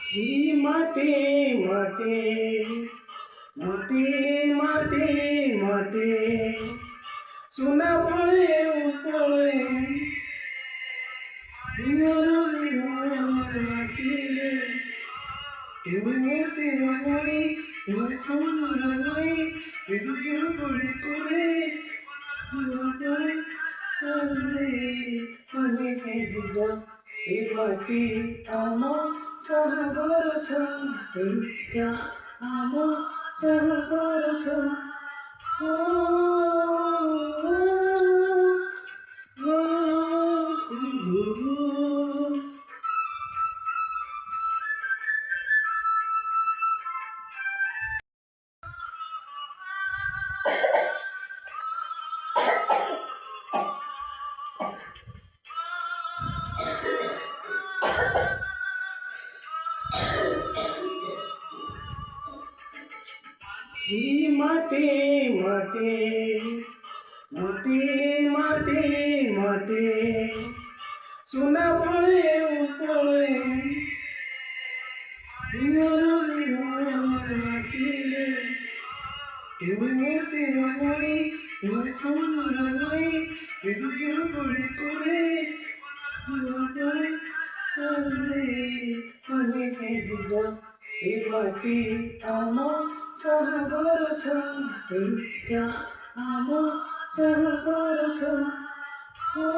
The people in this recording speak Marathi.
ही माटे माटे माटे माटे माटे सुना फळे उपळे माटिले एवढे वळी एवढे पडे पडे माटी आमो सहबरस क्या आमो सहबरस हो ही माटे माटे माटे माटे माटे सुना फळे उपळे माटिले एवढे वळी पडे पडे माटी आमो सहबरस क्या आमो सहबरस हो